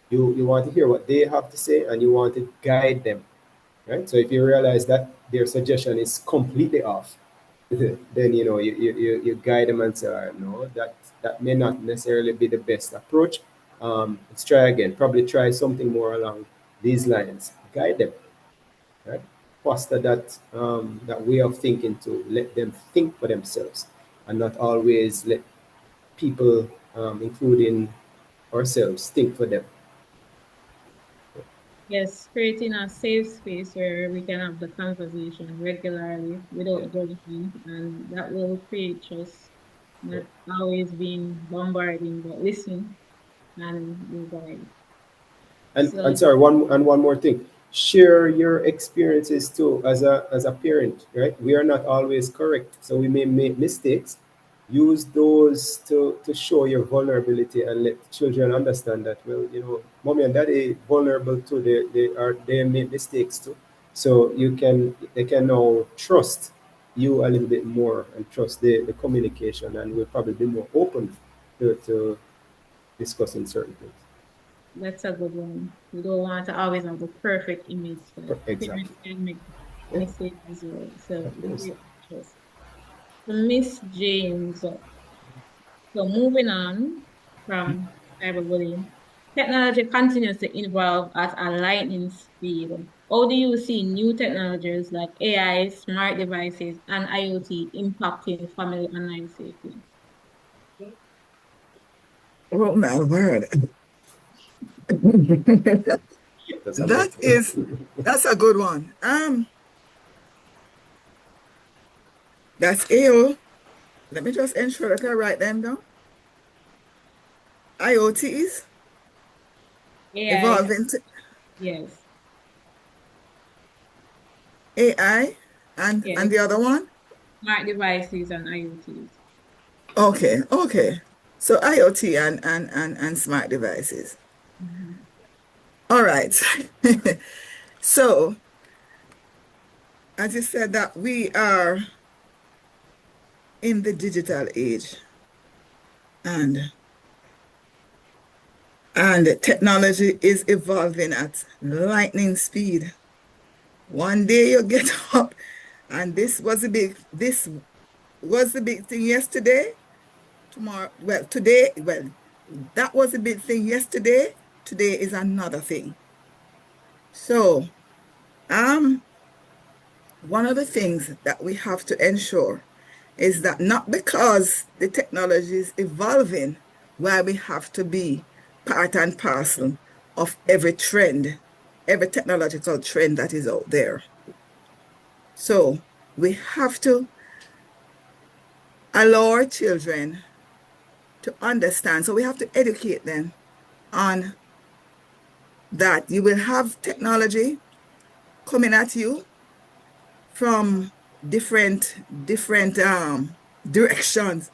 You want to hear what they have to say and you want to guide them, right? So if you realize that their suggestion is completely off, then you guide them and say, all right, no, that may not necessarily be the best approach. Let's try again. Probably try something more along these lines. Guide them, right? Foster that way of thinking to let them think for themselves and not always let people, including ourselves, think for them. Yes, creating a safe space where we can have the conversation regularly without judgment, and that will create trust, not always being bombarding, but listening and you guide. And So, sorry, one more thing. Share your experiences too as a parent, right? We are not always correct, so we may make mistakes. Use those to show your vulnerability and let children understand that, well, mommy and daddy vulnerable too. They make mistakes too. So they can now trust you a little bit more and trust the communication, and will probably be more open to discussing certain things. that's a good one. We don't want to always have the perfect image. That parents Exactly. can make Yeah, mistakes as well. So, of we course. create trust. So, Miss James, so moving on from cyberbullying, technology continues to evolve at a lightning speed. How do you see new technologies like AI, smart devices, and IoT impacting family online safety? Oh my word. That's a That mouthful. is, that's a good one. That's AO. Let me just ensure that I write them down. IoTs, AI, evolving. yes. AI and Yeah, the other one? smart devices and IoTs. Okay, okay. So IoT and smart devices. Mhm. All right. So as you said that we are in the digital age and technology is evolving at lightning speed. One day you get up and this was the big thing yesterday. Tomorrow, well, today, well, that was a big thing yesterday. Today is another thing. So, um, one of the things that we have to ensure is that not because the technology is evolving, why we have to be part and parcel of every trend, every technological trend that is out there. So we have to allow our children to understand. So we have to educate them on that you will have technology coming at you from different directions,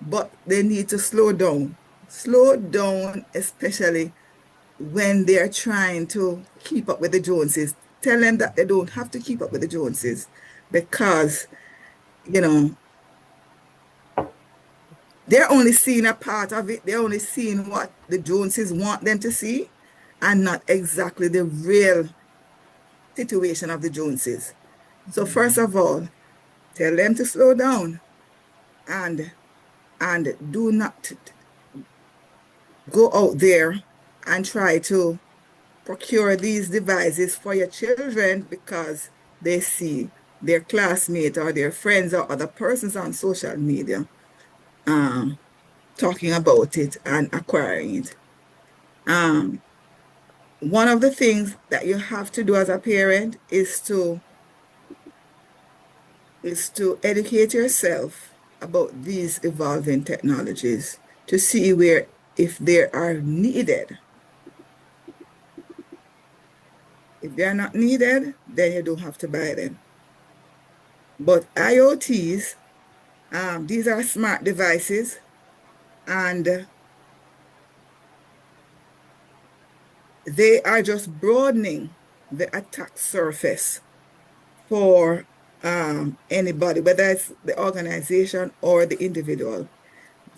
but they need to slow down. Slow down, especially when they're trying to keep up with the Joneses. Tell them that they don't have to keep up with the Joneses because, you know, they're only seeing a part of it. They're only seeing what the Joneses want them to see and not exactly the real situation of the Joneses. So first of all, tell them to slow down and do not go out there and try to procure these devices for your children because they see their classmates or their friends or other persons on social media talking about it and acquiring it. Um, One of the things that you have to do as a parent is to educate yourself about these evolving technologies to see where if they are needed. If they are not needed, then you don't have to buy them. But IoTs, these are smart devices, and they are just broadening the attack surface for anybody, whether it's the organization or the individual.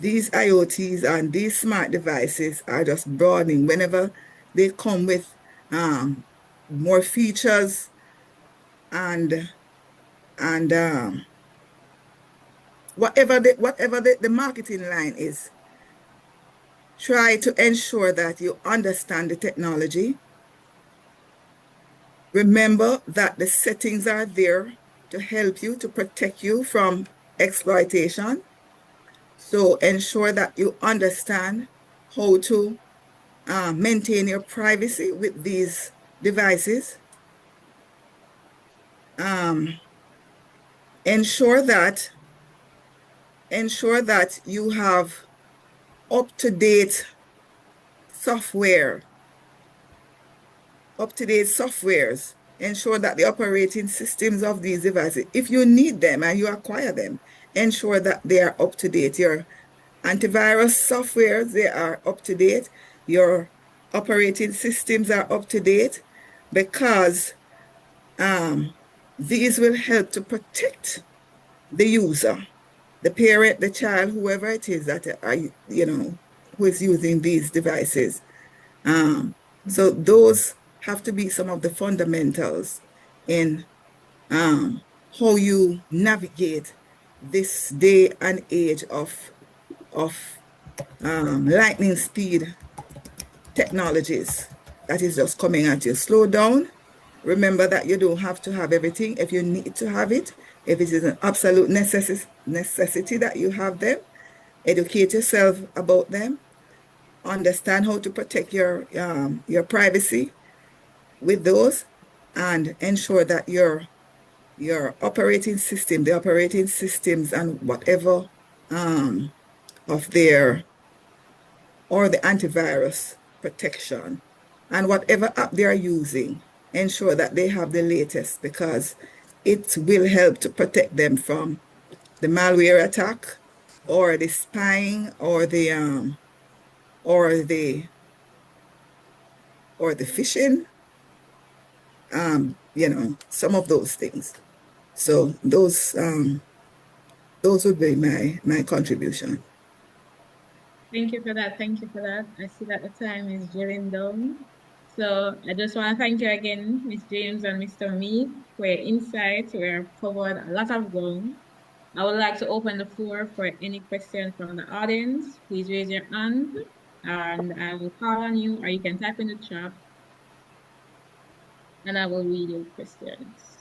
These IoTs and these smart devices are just broadening whenever they come with more features and whatever the marketing line is. Try to ensure that you understand the technology. Remember that the settings are there to help you, to protect you from exploitation. So ensure that you understand how to maintain your privacy with these devices. Um, ensure that you have up-to-date software, up-to-date softwares. Ensure that the operating systems of these devices, if you need them and you acquire them, ensure that they are up to date. Your antivirus softwares, they are up to date. Your operating systems are up to date because these will help to protect the user, the parent, the child, whoever it is that are, who is using these devices. So those have to be some of the fundamentals in how you navigate this day and age of lightning speed technologies that is just coming at you. Slow down. Remember that you don't have to have everything. If you need to have it, if it is an absolute necessity that you have them, educate yourself about them. Understand how to protect your privacy with those, and ensure that your operating system, the operating systems and whatever of their or the antivirus protection and whatever app they are using, ensure that they have the latest because it will help to protect them from the malware attack or the spying or or the phishing, some of those things. So those would be my contribution. Thank you for that. Thank you for that. I see that the time is drilling down. So I just want to thank you again, Ms. James and Mr. Mead, for your insights. We have covered a lot of ground. I would like to open the floor for any questions from the audience. Please raise your hand and I will call on you, or you can type in the chat and I will read your questions.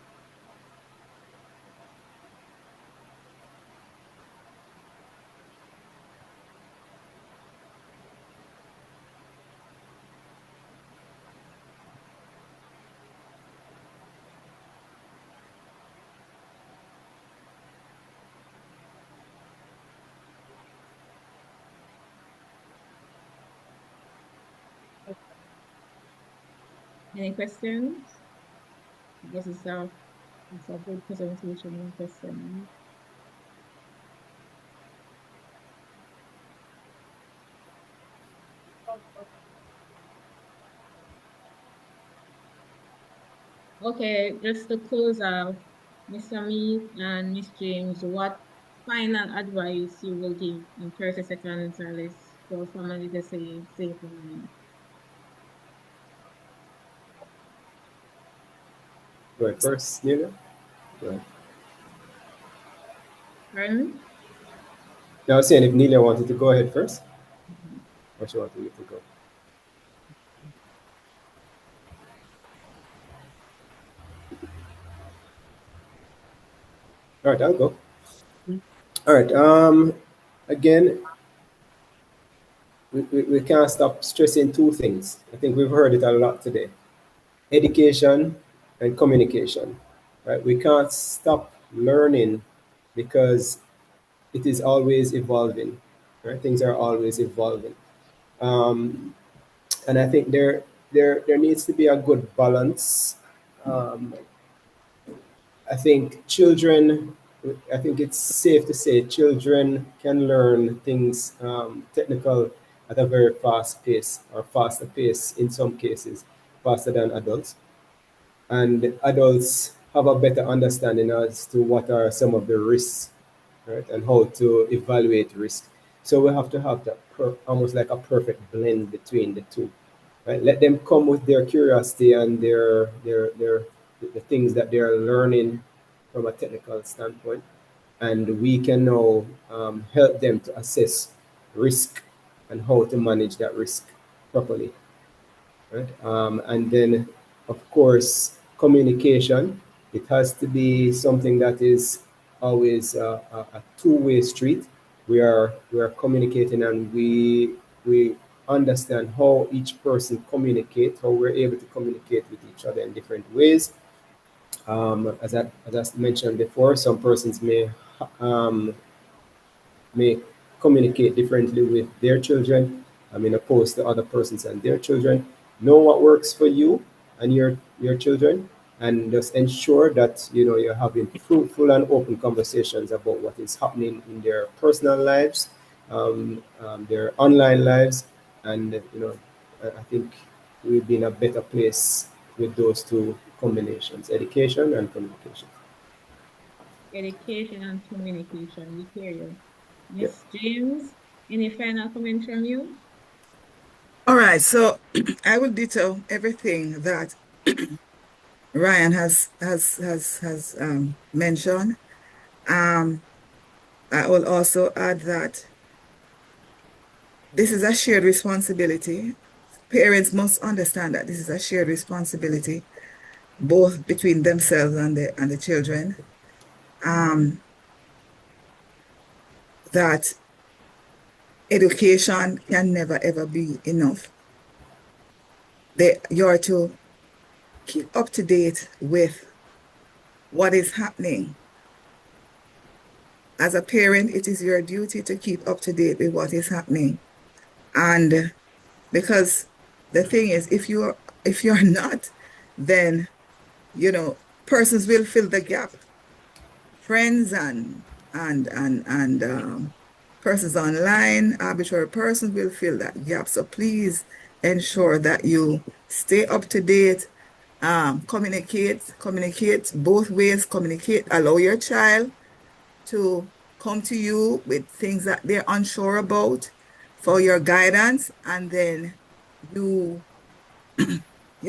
Any questions? This is it's a good presentation and question. Okay, just to close out, Mr. Mead and Miss James, what final advice you will give in 30 seconds or less for family to say safe online? Go ahead first, Neil. Go ahead. Pardon? Now, I was saying if Nelia wanted to go ahead first, or she wanted me to go. All right, I'll go. All right. Again, we can't stop stressing two things. I think we've heard it a lot today: education and communication. Right? We can't stop learning because it is always evolving. Right? Things are always evolving. Um, and I think there needs to be a good balance. Um, I think children, I think it's safe to say children can learn things technical at a very fast pace or faster pace in some cases, faster than adults. And adults have a better understanding as to what are some of the risks, right, and how to evaluate risk. So we have to have that almost like a perfect blend between the two, right? Let them come with their curiosity and their the things that they are learning from a technical standpoint, and we can now help them to assess risk and how to manage that risk properly, right? And then, of course, communication. It has to be something that is always a two-way street. We are communicating, and we understand how each person communicates, how we're able to communicate with each other in different ways. As I mentioned before, some persons um, may communicate differently with their children, opposed to other persons and their children. Know what works for you and your children, and just ensure that you're having fruitful and open conversations about what is happening in their personal lives, their online lives, and I think we'll be in a better place with those two combinations: education and communication. Education and communication. We hear you. Yeah. Miss James, any final comments from you? All right, so I will detail everything that Ryan has mentioned. Um, I will also add that this is a shared responsibility. Parents must understand that this is a shared responsibility, both between themselves and the children. That education can never ever be enough. You're to keep up to date with what is happening. As a parent, it is your duty to keep up to date with what is happening. And because the thing is, if you're not, then persons will fill the gap. Friends and persons online, arbitrary persons will fill that gap. So please ensure that you stay up to date, communicate both ways, allow your child to come to you with things that they're unsure about for your guidance, and then you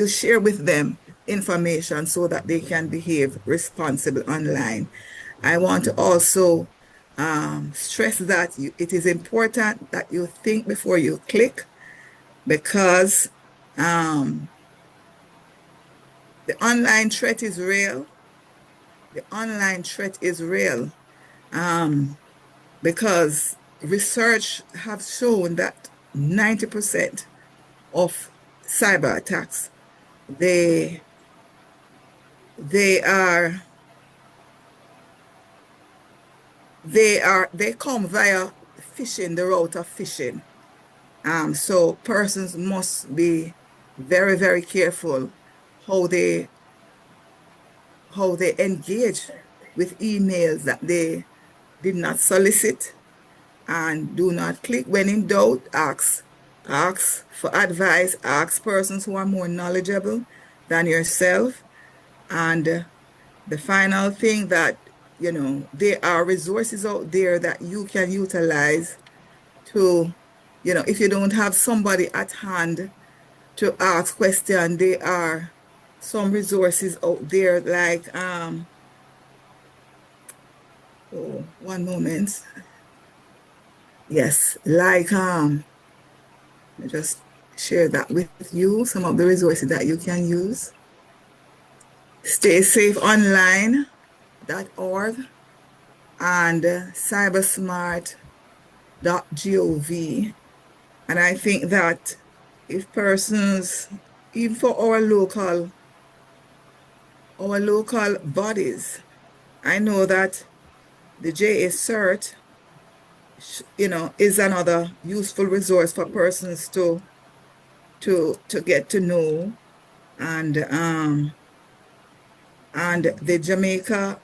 share with them information so that they can behave responsible online. I want to also stress that it is important that you think before you click, because the online threat is real. The online threat is real, because research have shown that 90% of cyber attacks, they are they come via phishing, the route of phishing. So persons must be very, very careful how they engage with emails that they did not solicit, and do not click. When in doubt, ask for advice, ask persons who are more knowledgeable than yourself. And the final thing, that there are resources out there that you can utilize to, if you don't have somebody at hand to ask questions, there are some resources out there like, one moment. Yes, like, I just share that with you, some of the resources that you can use. StaySafeOnline.org and cybersmart.gov. And I think that if persons, even for our local bodies, I know that the JA CERT, is another useful resource for persons to get to know, and the Jamaica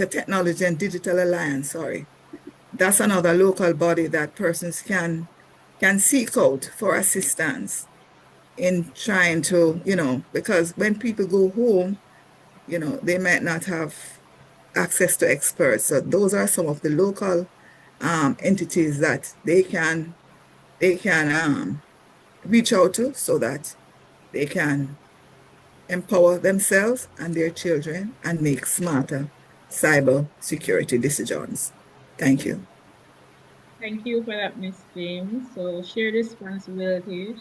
Technology and Digital Alliance, sorry. That's another local body that persons can seek out for assistance in trying to, because when people go home, they might not have access to experts. So those are some of the local entities that they can reach out to, so that they can empower themselves and their children and make smarter cyber security decisions. Thank you. Thank you for that, Miss James. So share responsibility.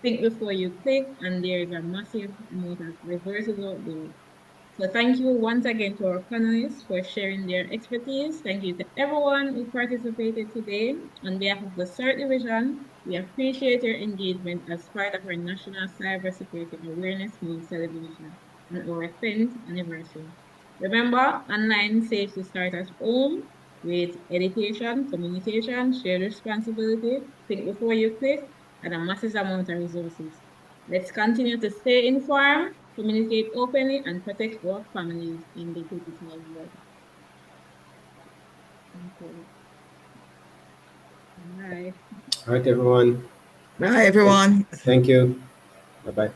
Think before you click, and there is a massive amount of resources out there. So thank you once again to our panelists for sharing their expertise. Thank you to everyone who participated today. On behalf of the CERT Division, we appreciate your engagement as part of our National Cybersecurity Awareness Month celebration on our 10th anniversary. Remember, online safety starts at home with education, communication, shared responsibility, think before you click, and a massive amount of resources. Let's continue to stay informed, communicate openly, and protect our families in the digital world. Thank you. Bye. All right, everyone. Bye, everyone. Thank you. Bye-bye.